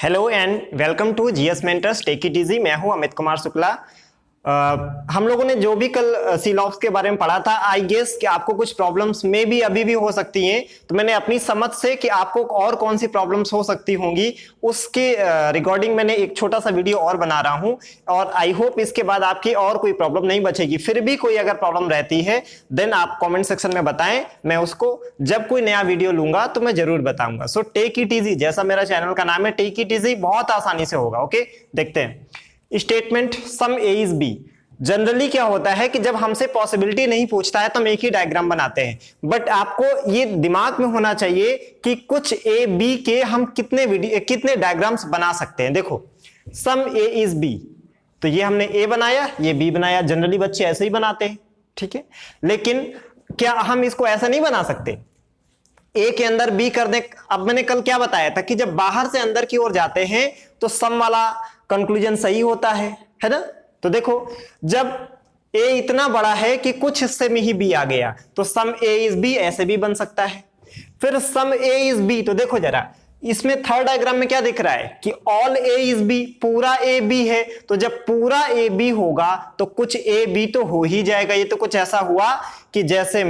Hello and welcome to GS mentors take it easy. मैं हूं अमित कुमार शुक्ला। हम लोगों ने जो भी कल सीलॉप्स के बारे में पढ़ा था, आई गेस कि आपको कुछ प्रॉब्लम्स में भी अभी भी हो सकती हैं। तो मैंने अपनी समझ से कि आपको और कौन सी प्रॉब्लम्स हो सकती होंगी उसके रिगार्डिंग मैंने एक छोटा सा वीडियो और बना रहा हूं, और आई होप इसके बाद आपकी और कोई प्रॉब्लम नहीं बचेगी। फिर भी कोई अगर प्रॉब्लम रहती है देन आप कॉमेंट सेक्शन में बताएं, मैं उसको जब कोई नया वीडियो लूंगा तो मैं जरूर बताऊंगा। सो टेक इट इजी, जैसा मेरा चैनल का नाम है टेक इट इजी, बहुत आसानी से होगा। ओके, देखते हैं statement some A is B. Generally क्या होता है कि जब हमसे पॉसिबिलिटी नहीं पूछता है तो हम एक ही डायग्राम बनाते हैं, बट आपको ये दिमाग में होना चाहिए कि कुछ ए बी के हम कितने डायग्राम्स बना सकते हैं। देखो सम ए इज बी, तो ये हमने ए बनाया, ये बी बनाया। जनरली बच्चे ऐसे ही बनाते हैं, ठीक है। लेकिन क्या हम इसको ऐसा नहीं बना सकते, ए के अंदर बी कर दे? अब मैंने कल क्या बताया था कि जब बाहर से अंदर की ओर जाते हैं तो सम वाला कंक्लूजन सही होता है ना। तो देखो जब ए इतना बड़ा है कि कुछ हिस्से में ही बी आ गया तो सम ए इज बी ऐसे भी बन सकता है। फिर सम ए इज बी, तो देखो जरा इसमें थर्ड डायग्राम में क्या दिख रहा है कि ऑल ए इज बी, पूरा ए बी है। तो जब पूरा ए बी होगा तो कुछ ए बी तो हो ही जाएगा। ये तो कुछ ऐसा हुआ कि जैसे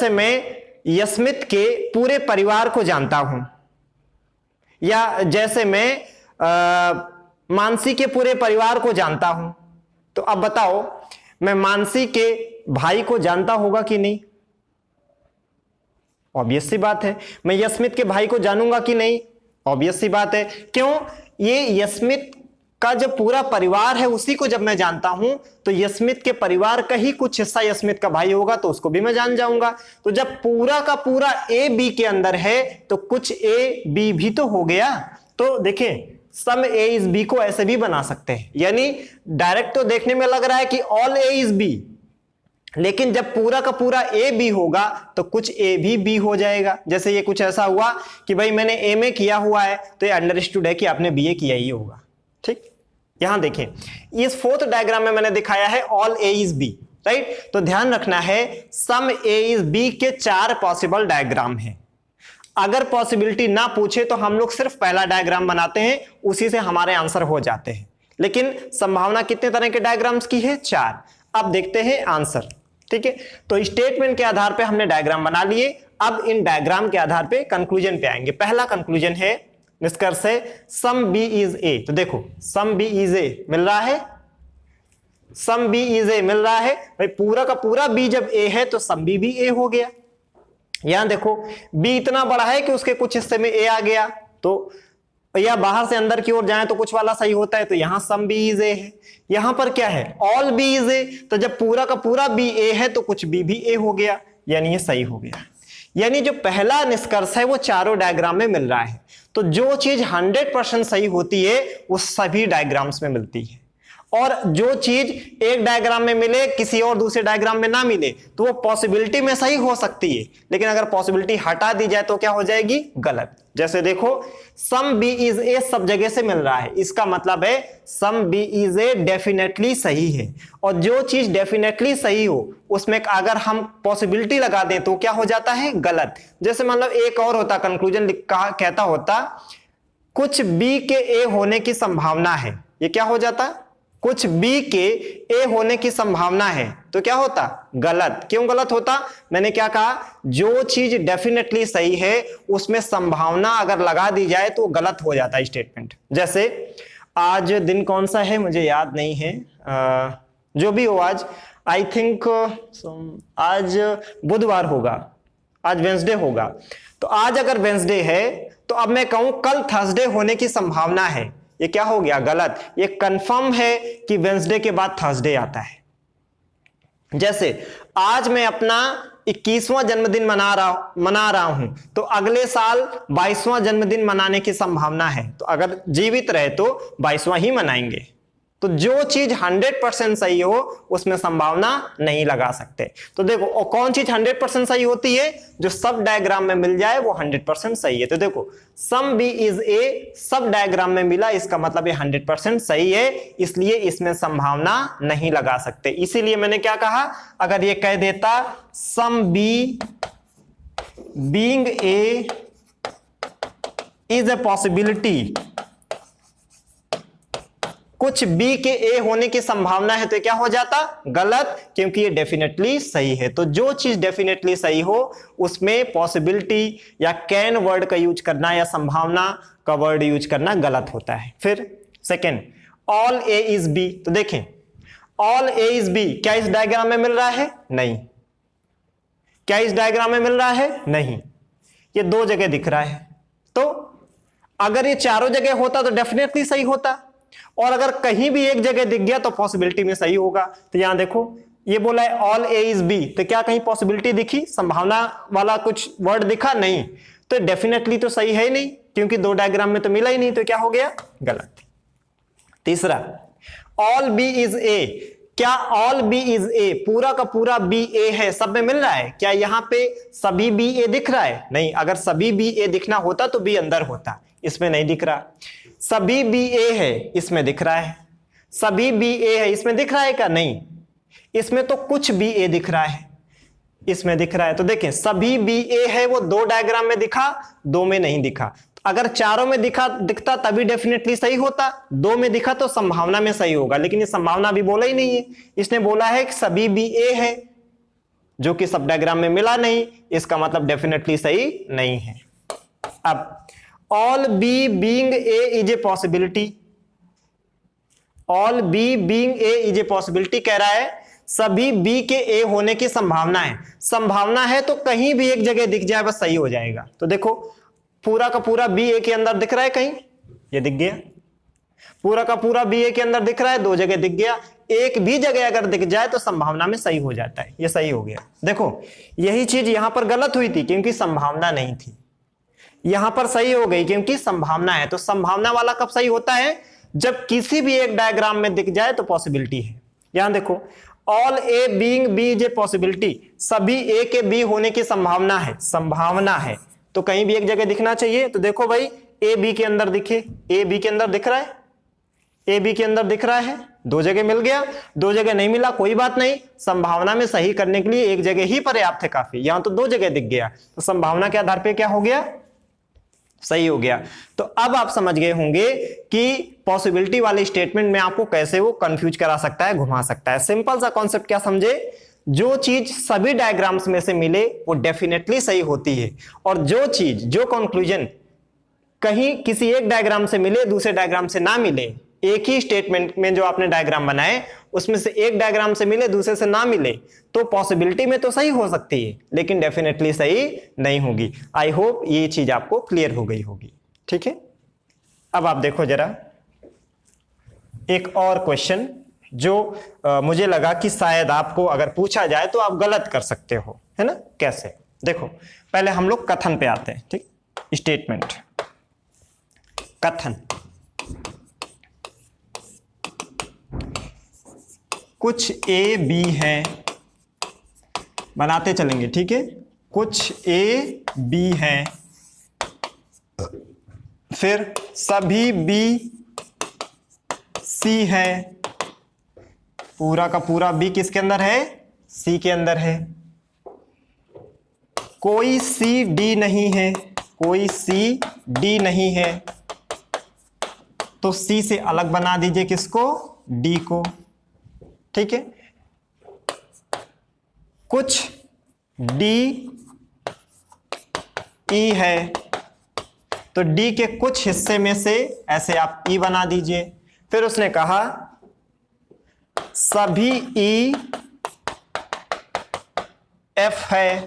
मैं यस्मित के पूरे परिवार को जानता हूं, या जैसे मैं मानसी के पूरे परिवार को जानता हूं। तो अब बताओ मैं मानसी के भाई को जानता होगा कि नहीं? ऑब्वियस सी बात है। मैं यस्मित के भाई को जानूंगा कि नहीं? ऑब्वियस सी बात है। क्यों? ये यस्मित का जब पूरा परिवार है उसी को जब मैं जानता हूं तो यस्मित के परिवार का ही कुछ हिस्सा यस्मित का भाई होगा तो उसको भी मैं जान जाऊंगा। तो जब पूरा का पूरा ए बी के अंदर है तो कुछ ए बी भी तो हो गया। तो देखें सम ए इज बी को ऐसे भी बना सकते हैं, यानी डायरेक्ट तो देखने में लग रहा है कि ऑल ए इज बी, लेकिन जब पूरा का पूरा ए बी होगा तो कुछ ए भी बी हो जाएगा। जैसे ये कुछ ऐसा हुआ कि भाई मैंने ए में किया हुआ है तो ये अंडरस्टूड है कि आपने बी ए किया ही होगा, ठीक। यहां देखें इस फोर्थ डायग्राम में मैंने दिखाया है all A is B, right. तो ध्यान रखना है सम ए इज बी के 4 पॉसिबल डायग्राम हैं। अगर पॉसिबिलिटी ना पूछे तो हम लोग सिर्फ पहला डायग्राम बनाते हैं, उसी से हमारे आंसर हो जाते हैं। लेकिन संभावना कितने तरह के डायग्राम्स की है? 4। अब देखते हैं आंसर, ठीक है। तो स्टेटमेंट के आधार पे हमने डायग्राम बना लिए। अब इन डायग्राम के आधार पे कंक्लूजन पे आएंगे। पहला कंक्लूजन है, निष्कर्ष है सम बी इज ए। तो देखो सम बी इज ए मिल रहा है, सम बी इज ए मिल रहा है। भाई पूरा का पूरा बी जब ए है तो सम बी भी ए हो गया। यहां देखो b इतना बड़ा है कि उसके कुछ हिस्से में a आ गया, तो या बाहर से अंदर की ओर जाए तो कुछ वाला सही होता है, तो यहां सम b इज a है। यहां पर क्या है? All b is a। तो जब पूरा का पूरा b a है तो कुछ b भी a हो गया, यानी ये सही हो गया। यानी जो पहला निष्कर्ष है वो चारों डायग्राम में मिल रहा है। तो जो चीज 100% सही होती है वो सभी डायग्राम्स में मिलती है, और जो चीज एक डायग्राम में मिले किसी और दूसरे डायग्राम में ना मिले तो वो पॉसिबिलिटी में सही हो सकती है, लेकिन अगर पॉसिबिलिटी हटा दी जाए तो क्या हो जाएगी? गलत। जैसे देखो सम बी इज ए सब जगह से मिल रहा है, इसका मतलब है some B is A definitely सही है। और जो चीज डेफिनेटली सही हो उसमें अगर हम पॉसिबिलिटी लगा दें तो क्या हो जाता है? गलत। जैसे मतलब एक और होता, कंक्लूजन कहता होता कुछ बी के ए होने की संभावना है, ये क्या हो जाता? कुछ b के a होने की संभावना है, तो क्या होता? गलत। क्यों गलत होता? मैंने क्या कहा? जो चीज डेफिनेटली सही है उसमें संभावना अगर लगा दी जाए तो गलत हो जाता है स्टेटमेंट। जैसे आज दिन कौन सा है मुझे याद नहीं है, जो भी हो आज आई थिंक आज बुधवार होगा, आज वेंसडे होगा। तो आज अगर वेंसडे है तो अब मैं कहूं कल थर्सडे होने की संभावना है, ये क्या हो गया? गलत। ये कंफर्म है कि वेंसडे के बाद थर्सडे आता है। जैसे आज मैं अपना 21वां जन्मदिन मना रहा हूं तो अगले साल 22वां जन्मदिन मनाने की संभावना है, तो अगर जीवित रहे तो 22वां ही मनाएंगे। तो जो चीज 100% सही हो उसमें संभावना नहीं लगा सकते। तो देखो और कौन चीज 100% सही होती है? जो सब डायग्राम में मिल जाए वो 100% सही है। तो देखो सम बी इज ए सब डायग्राम में मिला, इसका मतलब ये 100% सही है, इसलिए इसमें संभावना नहीं लगा सकते। इसीलिए मैंने क्या कहा, अगर ये कह देता some B being A is a possibility, कुछ बी के ए होने की संभावना है, तो क्या हो जाता? गलत, क्योंकि ये डेफिनेटली सही है। तो जो चीज डेफिनेटली सही हो उसमें पॉसिबिलिटी या कैन वर्ड का यूज करना या संभावना का वर्ड यूज करना गलत होता है। फिर second, all A is B. तो देखें, ऑल ए इज बी क्या इस डायग्राम में मिल रहा है? नहीं। क्या इस डायग्राम में मिल रहा है? नहीं। ये दो जगह दिख रहा है, तो अगर ये चारों जगह होता तो डेफिनेटली सही होता, और अगर कहीं भी एक जगह दिख गया तो पॉसिबिलिटी में सही होगा। तो यहां देखो, ये बोला है ऑल ए इज बी, तो क्या कहीं पॉसिबिलिटी दिखी, संभावना वाला कुछ वर्ड दिखा? नहीं। तो डेफिनेटली तो सही है ही नहीं, क्योंकि दो डायग्राम में तो मिला ही नहीं, तो क्या हो गया? गलत। तीसरा, ऑल बी इज ए। क्या ऑल बी इज ए, पूरा का पूरा बी ए है, सब में मिल रहा है? क्या यहां पे सभी बी ए दिख रहा है? नहीं। अगर सभी बी ए दिखना होता तो बी अंदर होता, इसमें नहीं दिख रहा। सभी बी ए है, इसमें दिख रहा है। सभी बी ए है, इसमें दिख रहा है क्या? नहीं। इसमें तो कुछ बी ए दिख रहा है, इसमें दिख रहा है। तो देखें, सभी बी ए है, वो दो डायग्राम में दिखा, दो में नहीं दिखा। अगर चारों में दिखता तभी डेफिनेटली सही होता, दो में दिखा तो संभावना में सही होगा, लेकिन ये संभावना भी बोला ही नहीं है। इसने बोला है कि सभी बी ए है, जो कि सब डायग्राम में मिला नहीं, इसका मतलब डेफिनेटली सही नहीं है। अब all B being A is a possibility, all B being A is a possibility कह रहा है सभी बी के ए होने की संभावना है। संभावना है तो कहीं भी एक जगह दिख जाए बस सही हो जाएगा। तो देखो, पूरा का पूरा बी ए के अंदर दिख रहा है, कहीं ये दिख गया। पूरा का पूरा बी ए के अंदर दिख रहा है, दो जगह दिख गया। एक भी जगह अगर दिख जाए तो संभावना में सही हो जाता है, ये सही हो गया। देखो, यही चीज यहां पर गलत हुई थी क्योंकि संभावना नहीं थी, यहां पर सही हो गई क्योंकि संभावना है। तो संभावना वाला कब सही होता है? जब किसी भी एक डायग्राम में दिख जाए तो पॉसिबिलिटी है। यहां देखो, all A being B is a possibility, सभी ए के बी होने की संभावना है, संभावना है, तो कहीं भी एक जगह दिखना चाहिए। तो देखो भाई, ए बी के अंदर दिखे, ए बी के अंदर दिख रहा है, ए बी के अंदर दिख रहा है, दो जगह मिल गया, दो जगह नहीं मिला कोई बात नहीं, संभावना में सही करने के लिए एक जगह ही पर्याप्त है काफी। यहां तो दो जगह दिख गया, तो संभावना के आधार पर क्या हो गया? सही हो गया। तो अब आप समझ गए होंगे कि पॉसिबिलिटी वाले स्टेटमेंट में आपको कैसे वो कंफ्यूज करा सकता है, घुमा सकता है। सिंपल सा कॉन्सेप्ट क्या समझे, जो चीज सभी डायग्राम्स में से मिले वो डेफिनेटली सही होती है, और जो चीज, जो कंक्लूजन कहीं किसी एक डायग्राम से मिले दूसरे डायग्राम से ना मिले, एक ही स्टेटमेंट में जो आपने डायग्राम बनाए उसमें से एक डायग्राम से मिले दूसरे से ना मिले, तो पॉसिबिलिटी में तो सही हो सकती है लेकिन डेफिनेटली सही नहीं होगी। आई होप ये चीज आपको क्लियर हो गई होगी। ठीक है, अब आप देखो जरा एक और क्वेश्चन जो मुझे लगा कि शायद आपको अगर पूछा जाए तो आप गलत कर सकते हो, है ना? कैसे? देखो, पहले हम लोग कथन पे आते हैं। ठीक, स्टेटमेंट, कथन। कुछ ए बी है, बनाते चलेंगे, ठीक है? कुछ ए बी है, फिर सभी बी सी है, पूरा का पूरा बी किसके अंदर है? सी के अंदर है। कोई सी डी नहीं है, कोई सी डी नहीं है, तो सी से अलग बना दीजिए किसको? डी को। ठीक है, कुछ डी ई है, तो डी के कुछ हिस्से में से ऐसे आप ई बना दीजिए। फिर उसने कहा सभी ई एफ है,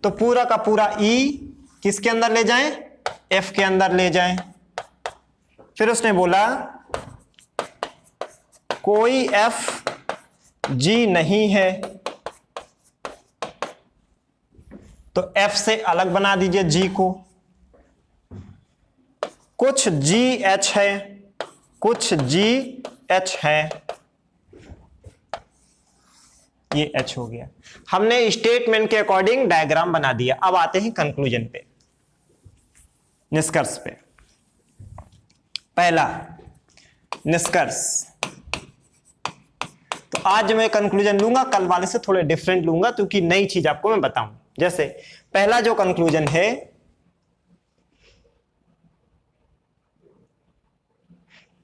तो पूरा का पूरा ई किसके अंदर ले जाएं? एफ के अंदर ले जाएं। फिर उसने बोला कोई एफ जी नहीं है, तो एफ से अलग बना दीजिए जी को। कुछ जी एच है, कुछ जी एच है, ये एच हो गया। हमने स्टेटमेंट के अकॉर्डिंग डायग्राम बना दिया। अब आते हैं कंक्लूजन पे, निष्कर्ष पे। पहला निष्कर्ष, तो आज मैं कंक्लूजन लूंगा, कल वाले से थोड़े डिफरेंट लूंगा क्योंकि नई चीज आपको मैं बताऊं। जैसे पहला जो कंक्लूजन है,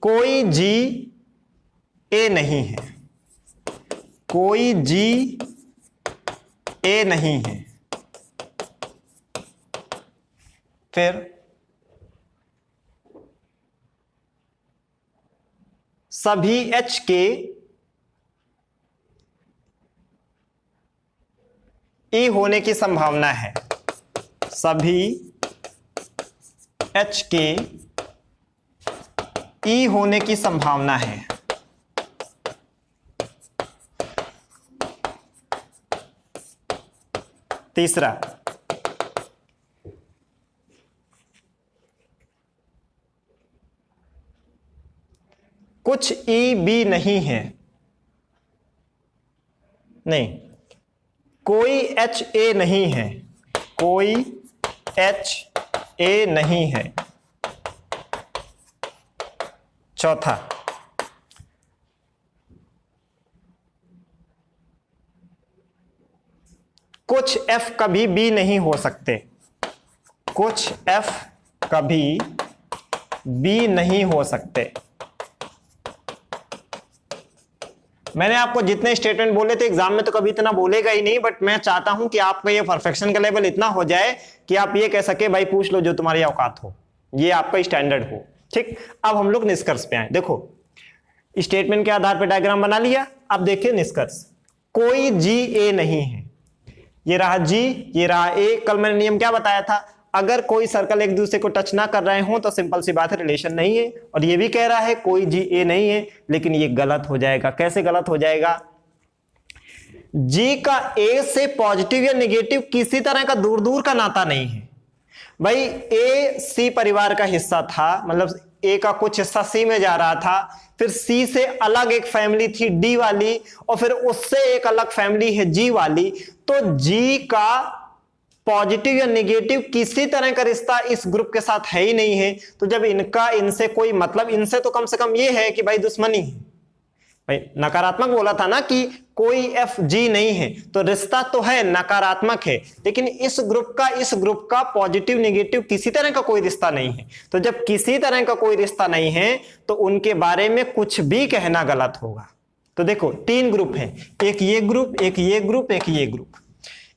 कोई जी ए नहीं है, कोई जी ए नहीं है। फिर सभी एच के ई होने की संभावना है, सभी एच के ई होने की संभावना है। तीसरा, कुछ ई बी नहीं है, नहीं, कोई एच ए नहीं है, कोई एच ए नहीं है। चौथा, कुछ एफ कभी बी नहीं हो सकते, कुछ एफ कभी बी नहीं हो सकते। मैंने आपको जितने स्टेटमेंट बोले थे एग्जाम में तो कभी इतना बोलेगा ही नहीं, बट मैं चाहता हूं कि आपका ये परफेक्शन का लेवल इतना हो जाए कि आप ये कह सके भाई पूछ लो जो तुम्हारी औकात हो, ये आपका स्टैंडर्ड हो। ठीक, अब हम लोग निष्कर्ष पे आए। देखो स्टेटमेंट के आधार पर डायग्राम बना लिया, अब देखिए निष्कर्ष। कोई जी ए नहीं है, ये रहा जी, ये रहा ए। कल मैंने नियम क्या बताया था, अगर कोई सर्कल एक दूसरे को टच ना कर रहे हो तो सिंपल सी बात है रिलेशन नहीं है। और ये भी कह रहा है कोई जी ए नहीं है, लेकिन ये गलत हो जाएगा। कैसे गलत हो जाएगा? जी का ए से पॉजिटिव या निगेटिव किसी तरह का दूर दूर का नाता नहीं है। भाई ए सी परिवार का हिस्सा था, मतलब ए का कुछ हिस्सा सी में जा रहा था, फिर सी से अलग एक फैमिली थी डी वाली, और फिर उससे एक अलग फैमिली है जी वाली। तो जी का पॉजिटिव या नेगेटिव किसी तरह का रिश्ता इस ग्रुप के साथ है ही नहीं है। तो जब इनका इनसे कोई मतलब, इनसे तो कम से कम ये है कि भाई दुश्मनी है। भाई नकारात्मक बोला था ना कि कोई एफ जी नहीं है, तो रिश्ता तो है, नकारात्मक है, लेकिन इस ग्रुप का पॉजिटिव नेगेटिव किसी तरह का कोई रिश्ता नहीं है। तो जब किसी तरह का कोई रिश्ता नहीं है तो उनके बारे में कुछ भी कहना गलत होगा। तो देखो तीन ग्रुप हैं, एक ये ग्रुप, एक ये ग्रुप, एक ये ग्रुप।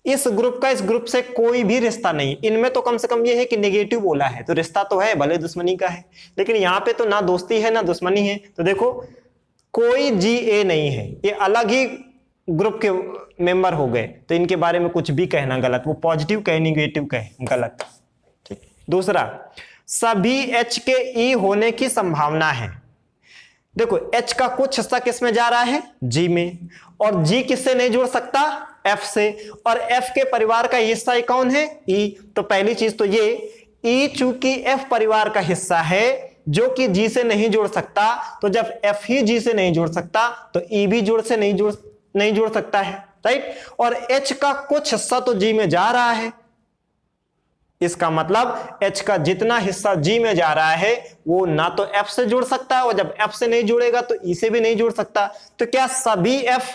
इस ग्रुप का इस ग्रुप से कोई भी रिश्ता नहीं। इनमें तो कम से कम ये है कि नेगेटिव बोला है, तो रिश्ता तो है, भले दुश्मनी का है, लेकिन यहाँ पे तो ना दोस्ती है ना दुश्मनी है। तो देखो कोई जी ए नहीं है, ये अलग ही ग्रुप के मेंबर हो गए, तो इनके बारे में कुछ भी कहना गलत। वो पॉजिटिव कहे निगेटिव कहे गलत। ठीक। दूसरा, सभी एच के ई होने की संभावना है। देखो एच का कुछ हिस्सा किस में जा रहा है? जी में, और जी किससे नहीं जुड़ सकता? एफ से। और एफ के परिवार का हिस्सा कौन है? ई। तो पहली चीज तो ये, ई चूंकि एफ परिवार का हिस्सा है जो कि जी से नहीं जुड़ सकता, तो जब एफ ही जी से नहीं जुड़ सकता तो ई भी नहीं जुड़ सकता है, राइट। और एच का कुछ हिस्सा तो जी में जा रहा है, इसका मतलब एच का जितना हिस्सा जी में जा रहा है वो ना तो एफ से जुड़ सकता है, और जब एफ से नहीं जुड़ेगा तो ई से भी नहीं जुड़ सकता। तो क्या सभी एफ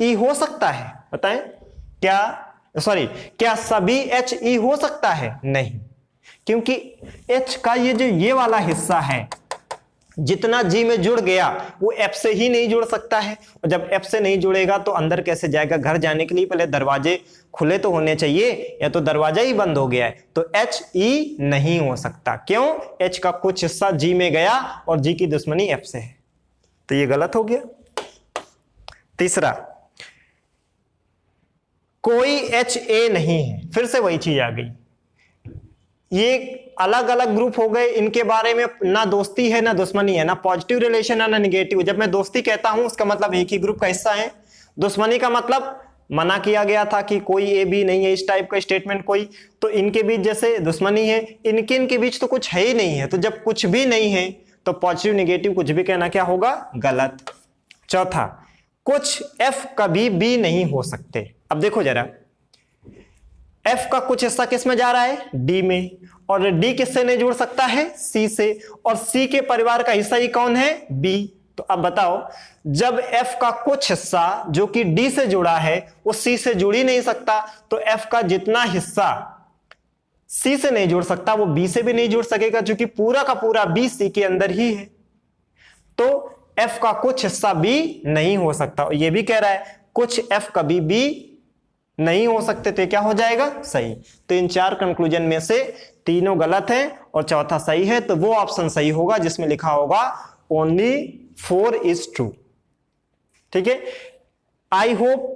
ई हो सकता है? बताएं, क्या सभी एच ई हो सकता है? नहीं, क्योंकि एच का ये वाला हिस्सा है जितना जी में जुड़ गया वो एफ से ही नहीं जुड़ सकता है, और जब एफ से नहीं जुड़ेगा तो अंदर कैसे जाएगा? घर जाने के लिए पहले दरवाजे खुले तो होने चाहिए, या तो दरवाजा ही बंद हो गया है, तो एच ई नहीं हो सकता। क्यों? एच का कुछ हिस्सा जी में गया और जी की दुश्मनी एफ से है, तो ये गलत हो गया। तीसरा, कोई एच ए नहीं है, फिर से वही चीज आ गई। ये अलग अलग ग्रुप हो गए, इनके बारे में ना दोस्ती है ना दुश्मनी है, ना पॉजिटिव रिलेशन है ना निगेटिव। जब मैं दोस्ती कहता हूं उसका मतलब एक ही ग्रुप का हिस्सा है, दुश्मनी का मतलब मना किया गया था कि कोई ए बी नहीं है, इस टाइप का स्टेटमेंट कोई, तो इनके बीच जैसे दुश्मनी है, इनके बीच तो कुछ है ही नहीं है। तो जब कुछ भी नहीं है तो पॉजिटिव निगेटिव कुछ भी कहना क्या होगा? गलत। चौथा, कुछ एफ कभी बी नहीं हो सकते। अब देखो जरा, एफ का कुछ हिस्सा किस में जा रहा है? डी में, और डी किससे नहीं जुड़ सकता है? सी से, और सी के परिवार का हिस्सा ही कौन है? बी। तो अब बताओ, जब एफ का कुछ हिस्सा जो कि डी से जुड़ा है वो सी से जुड़ ही नहीं सकता, तो एफ का जितना हिस्सा सी से नहीं जुड़ सकता वो बी से भी नहीं जुड़ सकेगा, क्योंकि पूरा का पूरा बी सी के अंदर ही है। तो f का कुछ हिस्सा b नहीं हो सकता। ये भी कह रहा है कुछ f कभी भी नहीं हो सकते, तो क्या हो जाएगा? सही। तो इन 4 कंक्लूजन में से तीनों गलत हैं और चौथा सही है, तो वो ऑप्शन सही होगा जिसमें लिखा होगा ओनली 4 इज ट्रू। ठीक है, आई होप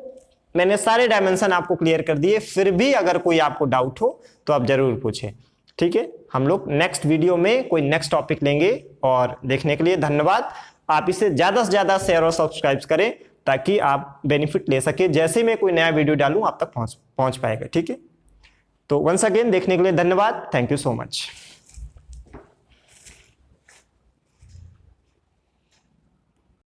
मैंने सारे डायमेंशन आपको क्लियर कर दिए। फिर भी अगर कोई आपको डाउट हो तो आप जरूर पूछें। ठीक है, हम लोग नेक्स्ट वीडियो में कोई नेक्स्ट टॉपिक लेंगे। और देखने के लिए धन्यवाद। आप इसे ज्यादा से ज्यादा शेयर और सब्सक्राइब करें ताकि आप बेनिफिट ले सके। जैसे मैं कोई नया वीडियो डालूं आप तक पहुंच पाएगा। ठीक है, तो वंस अगेन देखने के लिए धन्यवाद। Thank you so much.